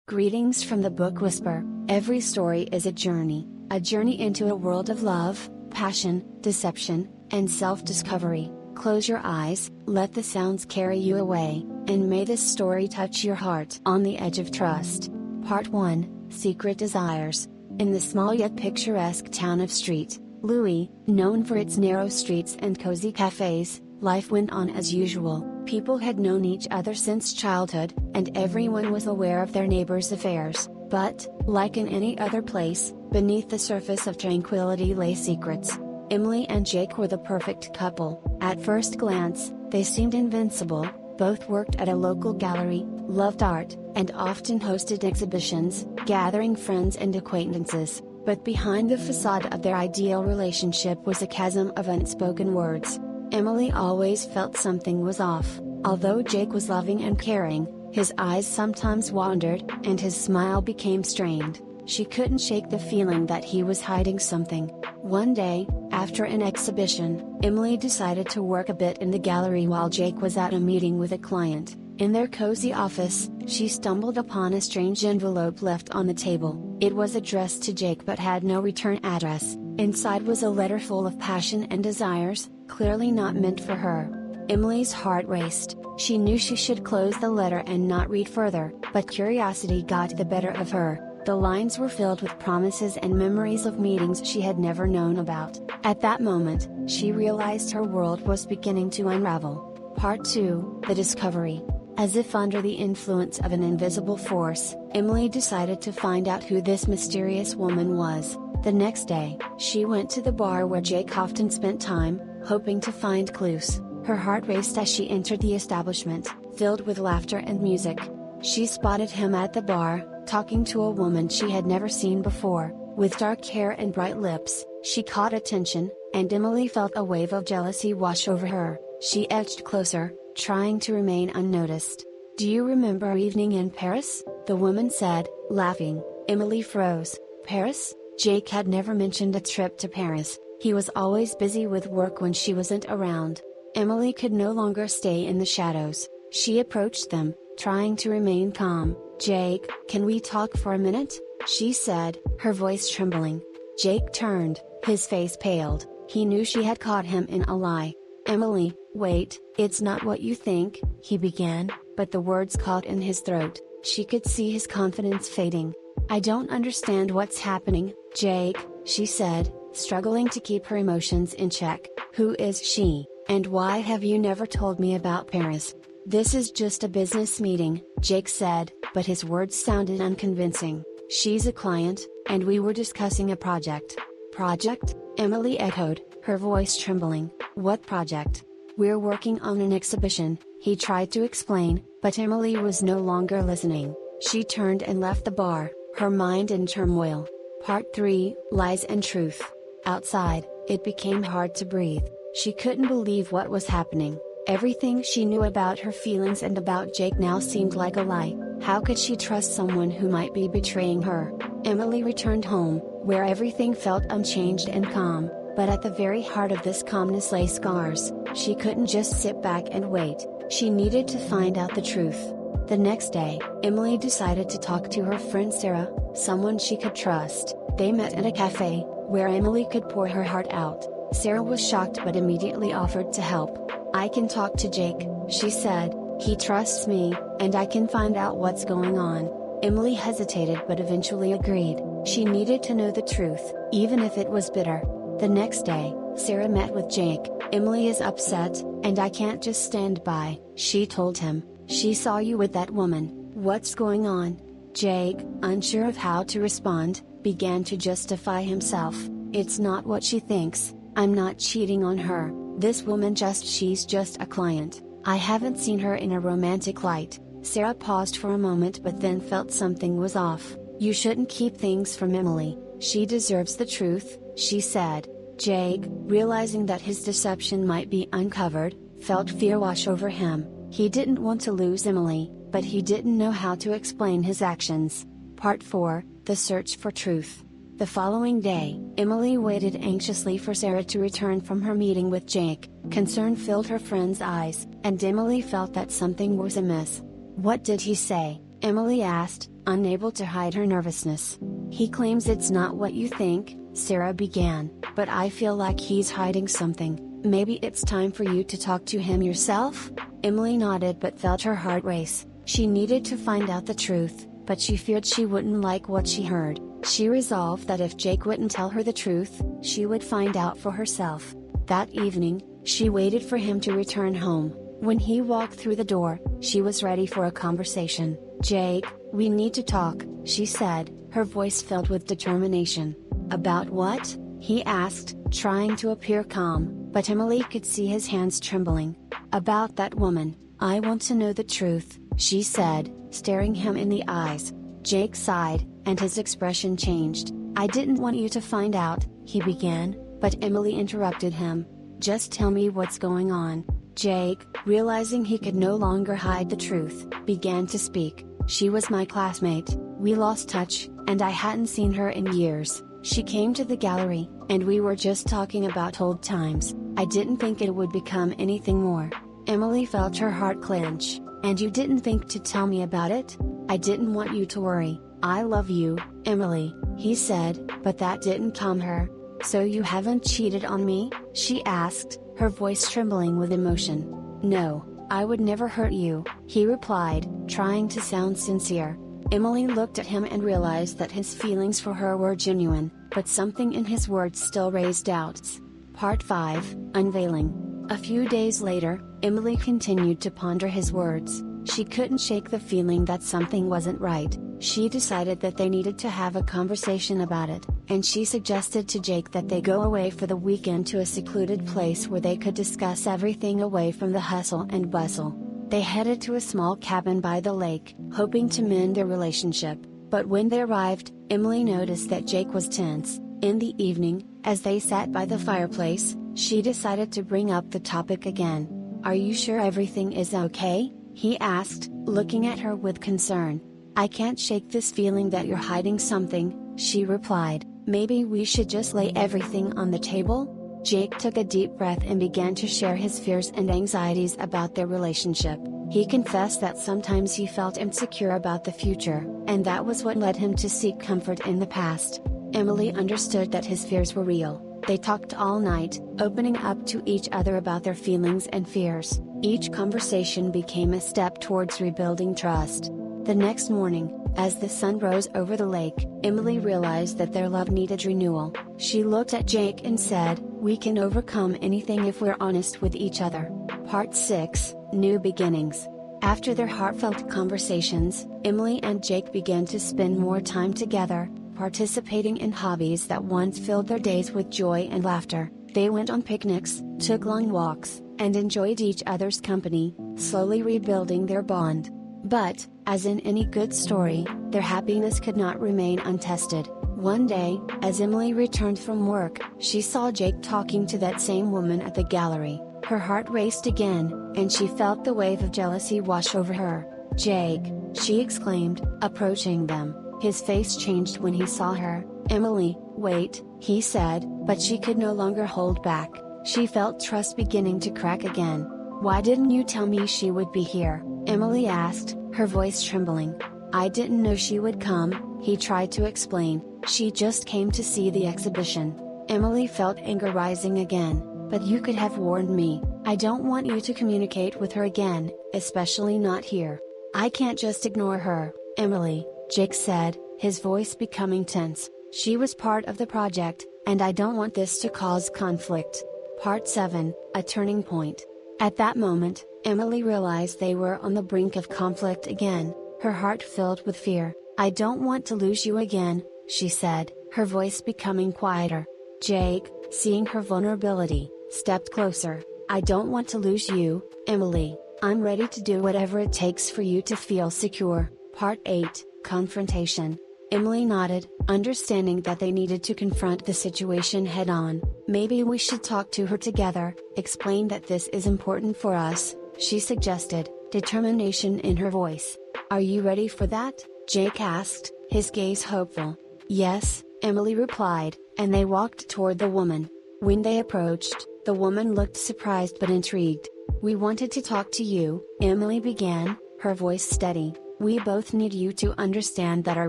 Greetings from the Book Whisper. Every story is a journey into a world of love, passion, deception, and self-discovery. Close your eyes, let the sounds carry you away, and may this story touch your heart. On the Edge of Trust. Part 1, Secret Desires. In the small yet picturesque town of St. Louis, known for its narrow streets and cozy cafes, life went on as usual. People had known each other since childhood, and everyone was aware of their neighbors' affairs. But, like in any other place, beneath the surface of tranquility lay secrets. Emily and Jake were the perfect couple. At first glance, they seemed invincible. Both worked at a local gallery, loved art, and often hosted exhibitions, gathering friends and acquaintances. But behind the facade of their ideal relationship was a chasm of unspoken words. Emily always felt something was off. Although Jake was loving and caring, his eyes sometimes wandered, and his smile became strained. She couldn't shake the feeling that he was hiding something. One day, after an exhibition, Emily decided to work a bit in the gallery while Jake was at a meeting with a client. In their cozy office, she stumbled upon a strange envelope left on the table. It was addressed to Jake but had no return address. Inside was a letter full of passion and desires, clearly not meant for her. Emily's heart raced. She knew she should close the letter and not read further, but curiosity got the better of her. The lines were filled with promises and memories of meetings she had never known about. At that moment, she realized her world was beginning to unravel. Part 2, The Discovery. As if under the influence of an invisible force, Emily decided to find out who this mysterious woman was. The next day, she went to the bar where Jake often spent time, hoping to find clues. Her heart raced as she entered the establishment, filled with laughter and music. She spotted him at the bar, talking to a woman she had never seen before. With dark hair and bright lips, she caught attention, and Emily felt a wave of jealousy wash over her. She edged closer, trying to remain unnoticed. "Do you remember our evening in Paris?" the woman said, laughing. Emily froze. Paris? Jake had never mentioned a trip to Paris. He was always busy with work when she wasn't around. Emily could no longer stay in the shadows. She approached them, trying to remain calm. "Jake, can we talk for a minute?" she said, her voice trembling. Jake turned, his face paled. He knew she had caught him in a lie. "Emily, wait, it's not what you think," he began, but the words caught in his throat. She could see his confidence fading. "I don't understand what's happening, Jake," she said, struggling to keep her emotions in check. "Who is she, and why have you never told me about Paris?" "This is just a business meeting," Jake said, but his words sounded unconvincing. "She's a client, and we were discussing a project." "Project?" Emily echoed, her voice trembling. "What project?" "We're working on an exhibition," he tried to explain, but Emily was no longer listening. She turned and left the bar, her mind in turmoil. Part 3, Lies and Truth. Outside, it became hard to breathe. She couldn't believe what was happening. Everything she knew about her feelings and about Jake now seemed like a lie. How could she trust someone who might be betraying her? Emily returned home, where everything felt unchanged and calm, but at the very heart of this calmness lay scars. She couldn't just sit back and wait. She needed to find out the truth. The next day, Emily decided to talk to her friend Sarah, someone she could trust. They met at a cafe, where Emily could pour her heart out. Sarah was shocked but immediately offered to help. "I can talk to Jake," she said. "He trusts me, and I can find out what's going on." Emily hesitated but eventually agreed. She needed to know the truth, even if it was bitter. The next day, Sarah met with Jake. "Emily is upset, and I can't just stand by," she told him. "She saw you with that woman. What's going on?" Jake, unsure of how to respond, began to justify himself. "It's not what she thinks. I'm not cheating on her. This woman she's just a client. I haven't seen her in a romantic light." Sarah paused for a moment but then felt something was off. "You shouldn't keep things from Emily. She deserves the truth," she said. Jake, realizing that his deception might be uncovered, felt fear wash over him. He didn't want to lose Emily, but he didn't know how to explain his actions. Part 4, The Search for Truth. The following day, Emily waited anxiously for Sarah to return from her meeting with Jake. Concern filled her friend's eyes, and Emily felt that something was amiss. "What did he say?" Emily asked, unable to hide her nervousness. He claims it's not what you think, Sarah began, but I feel like he's hiding something. Maybe it's time for you to talk to him yourself? Emily nodded but felt her heart race. She needed to find out the truth, but she feared she wouldn't like what she heard. She resolved that if Jake wouldn't tell her the truth, she would find out for herself. That evening, she waited for him to return home. When he walked through the door, she was ready for a conversation. "Jake, we need to talk," she said, her voice filled with determination. "About what?" he asked, trying to appear calm, but Emily could see his hands trembling. "About that woman. I want to know the truth," she said, staring him in the eyes. Jake sighed, and his expression changed. "I didn't want you to find out," he began, but Emily interrupted him. "Just tell me what's going on." Jake, realizing he could no longer hide the truth, began to speak. "She was my classmate, we lost touch, and I hadn't seen her in years. She came to the gallery, and we were just talking about old times. I didn't think it would become anything more." Emily felt her heart clench. "And you didn't think to tell me about it?" "I didn't want you to worry. I love you, Emily," he said, but that didn't calm her. "So you haven't cheated on me?" she asked, her voice trembling with emotion. "No, I would never hurt you," he replied, trying to sound sincere. Emily looked at him and realized that his feelings for her were genuine, but something in his words still raised doubts. Part 5, Unveiling. A few days later, Emily continued to ponder his words. She couldn't shake the feeling that something wasn't right. She decided that they needed to have a conversation about it, and she suggested to Jake that they go away for the weekend to a secluded place where they could discuss everything away from the hustle and bustle. They headed to a small cabin by the lake, hoping to mend their relationship, but when they arrived, Emily noticed that Jake was tense. In the evening, as they sat by the fireplace, she decided to bring up the topic again. "Are you sure everything is okay?" he asked, looking at her with concern. "I can't shake this feeling that you're hiding something," she replied. "Maybe we should just lay everything on the table?" Jake took a deep breath and began to share his fears and anxieties about their relationship. He confessed that sometimes he felt insecure about the future, and that was what led him to seek comfort in the past. Emily understood that his fears were real. They talked all night, opening up to each other about their feelings and fears. Each conversation became a step towards rebuilding trust. The next morning, as the sun rose over the lake, Emily realized that their love needed renewal. She looked at Jake and said, "We can overcome anything if we're honest with each other." Part 6, New Beginnings. After their heartfelt conversations, Emily and Jake began to spend more time together, participating in hobbies that once filled their days with joy and laughter. They went on picnics, took long walks, and enjoyed each other's company, slowly rebuilding their bond. But, as in any good story, their happiness could not remain untested. One day, as Emily returned from work, she saw Jake talking to that same woman at the gallery. Her heart raced again, and she felt the wave of jealousy wash over her. "Jake!" she exclaimed, approaching them. His face changed when he saw her. "Emily, wait," he said, but she could no longer hold back. She felt trust beginning to crack again. "Why didn't you tell me she would be here?" Emily asked, her voice trembling. "I didn't know she would come," he tried to explain. "She just came to see the exhibition." Emily felt anger rising again. "But you could have warned me. I don't want you to communicate with her again, especially not here." "I can't just ignore her, Emily," Jake said, his voice becoming tense. "She was part of the project, and I don't want this to cause conflict." Part 7, A Turning Point. At that moment, Emily realized they were on the brink of conflict again, her heart filled with fear. "I don't want to lose you again," she said, her voice becoming quieter. Jake, seeing her vulnerability, stepped closer. "I don't want to lose you, Emily. I'm ready to do whatever it takes for you to feel secure." Part 8, Confrontation. Emily nodded, understanding that they needed to confront the situation head on. "Maybe we should talk to her together, explain that this is important for us," she suggested, determination in her voice. "Are you ready for that?" Jake asked, his gaze hopeful. "Yes," Emily replied, and they walked toward the woman. When they approached, the woman looked surprised but intrigued. "We wanted to talk to you," Emily began, her voice steady. We both need you to understand that our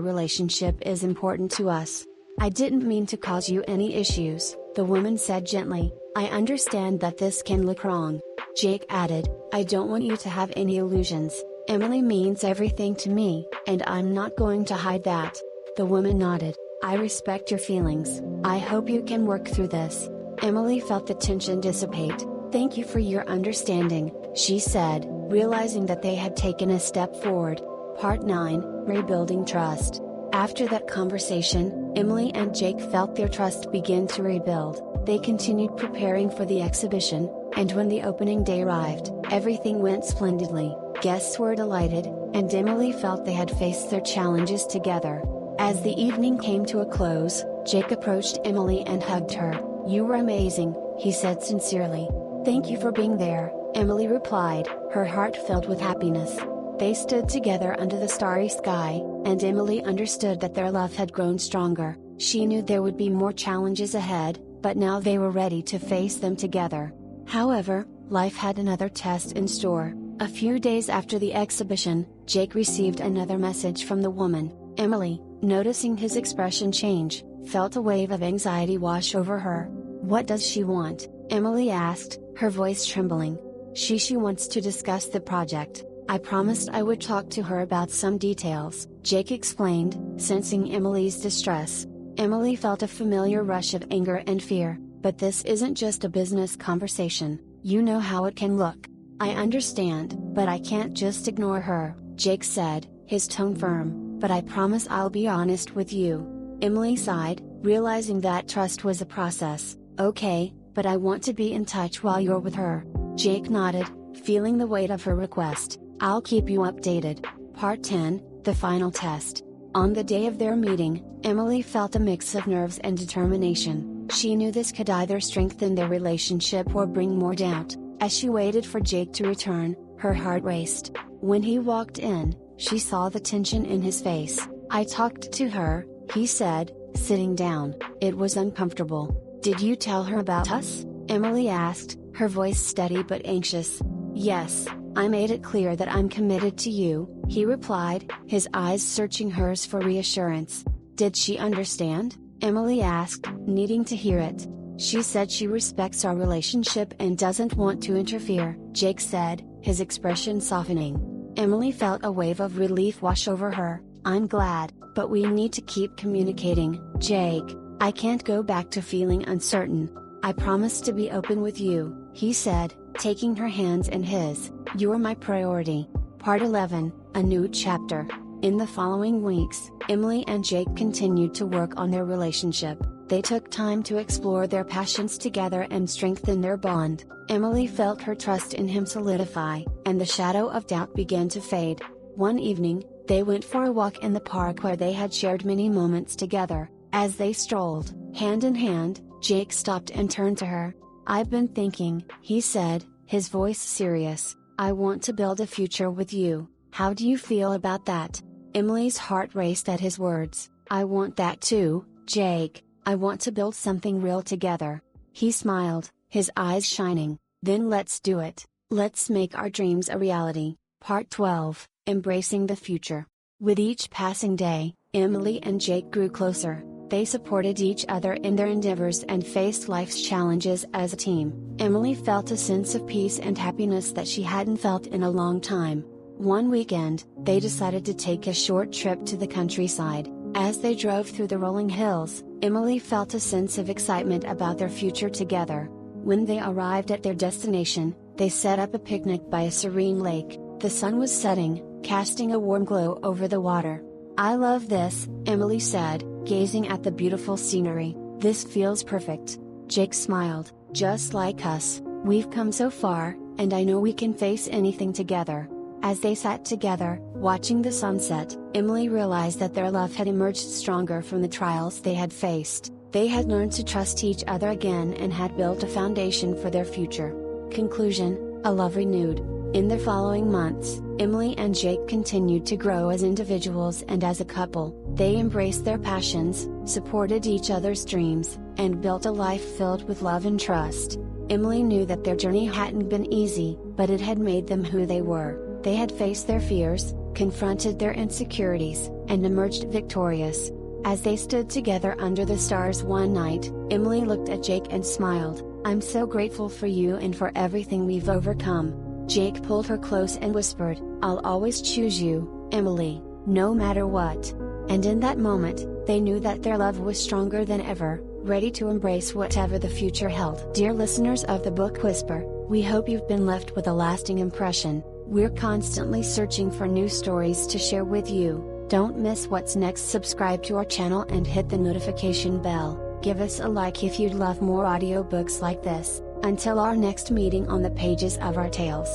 relationship is important to us. I didn't mean to cause you any issues, the woman said gently. I understand that this can look wrong. Jake added, I don't want you to have any illusions. Emily means everything to me, and I'm not going to hide that. The woman nodded. I respect your feelings. I hope you can work through this. Emily felt the tension dissipate. Thank you for your understanding, she said, realizing that they had taken a step forward. Part 9, Rebuilding Trust. After that conversation, Emily and Jake felt their trust begin to rebuild. They continued preparing for the exhibition, and when the opening day arrived, everything went splendidly. Guests were delighted, and Emily felt they had faced their challenges together. As the evening came to a close, Jake approached Emily and hugged her. You were amazing, he said sincerely. Thank you for being there, Emily replied, her heart filled with happiness. They stood together under the starry sky, and Emily understood that their love had grown stronger. She knew there would be more challenges ahead, but now they were ready to face them together. However, life had another test in store. A few days after the exhibition, Jake received another message from the woman. Emily, noticing his expression change, felt a wave of anxiety wash over her. What does she want? Emily asked, her voice trembling. She wants to discuss the project. I promised I would talk to her about some details, Jake explained, sensing Emily's distress. Emily felt a familiar rush of anger and fear, but this isn't just a business conversation, you know how it can look. I understand, but I can't just ignore her, Jake said, his tone firm, but I promise I'll be honest with you. Emily sighed, realizing that trust was a process. Okay, but I want to be in touch while you're with her. Jake nodded, feeling the weight of her request. I'll keep you updated. Part 10, The Final Test. On the day of their meeting, Emily felt a mix of nerves and determination. She knew this could either strengthen their relationship or bring more doubt. As she waited for Jake to return, her heart raced. When he walked in, she saw the tension in his face. I talked to her, he said, sitting down. It was uncomfortable. Did you tell her about us? Emily asked, her voice steady but anxious. Yes. I made it clear that I'm committed to you, he replied, his eyes searching hers for reassurance. Did she understand? Emily asked, needing to hear it. She said she respects our relationship and doesn't want to interfere, Jake said, his expression softening. Emily felt a wave of relief wash over her. I'm glad, but we need to keep communicating, Jake. I can't go back to feeling uncertain. I promise to be open with you, he said, taking her hands in his. You're my priority. Part 11, A New Chapter. In the following weeks, Emily and Jake continued to work on their relationship. They took time to explore their passions together and strengthen their bond. Emily felt her trust in him solidify, and the shadow of doubt began to fade. One evening, they went for a walk in the park where they had shared many moments together. As they strolled, hand in hand, Jake stopped and turned to her. I've been thinking, he said, his voice serious. I want to build a future with you. How do you feel about that? Emily's heart raced at his words. I want that too, Jake. I want to build something real together. He smiled, his eyes shining. Then let's do it. Let's make our dreams a reality. Part 12, Embracing the Future. With each passing day, Emily and Jake grew closer. They supported each other in their endeavors and faced life's challenges as a team. Emily felt a sense of peace and happiness that she hadn't felt in a long time. One weekend, they decided to take a short trip to the countryside. As they drove through the rolling hills, Emily felt a sense of excitement about their future together. When they arrived at their destination, they set up a picnic by a serene lake. The sun was setting, casting a warm glow over the water. I love this, Emily said, gazing at the beautiful scenery. This feels perfect. Jake smiled. Just like us, we've come so far, and I know we can face anything together. As they sat together, watching the sunset, Emily realized that their love had emerged stronger from the trials they had faced. They had learned to trust each other again and had built a foundation for their future. Conclusion: a love renewed. In the following months, Emily and Jake continued to grow as individuals and as a couple. They embraced their passions, supported each other's dreams, and built a life filled with love and trust. Emily knew that their journey hadn't been easy, but it had made them who they were. They had faced their fears, confronted their insecurities, and emerged victorious. As they stood together under the stars one night, Emily looked at Jake and smiled. "I'm so grateful for you and for everything we've overcome." Jake pulled her close and whispered, "I'll always choose you, Emily, no matter what." And in that moment, they knew that their love was stronger than ever, ready to embrace whatever the future held. Dear listeners of the Book Whisper, we hope you've been left with a lasting impression. We're constantly searching for new stories to share with you. Don't miss what's next. Subscribe to our channel and hit the notification bell. Give us a like if you'd love more audiobooks like this. Until our next meeting on the pages of our tales.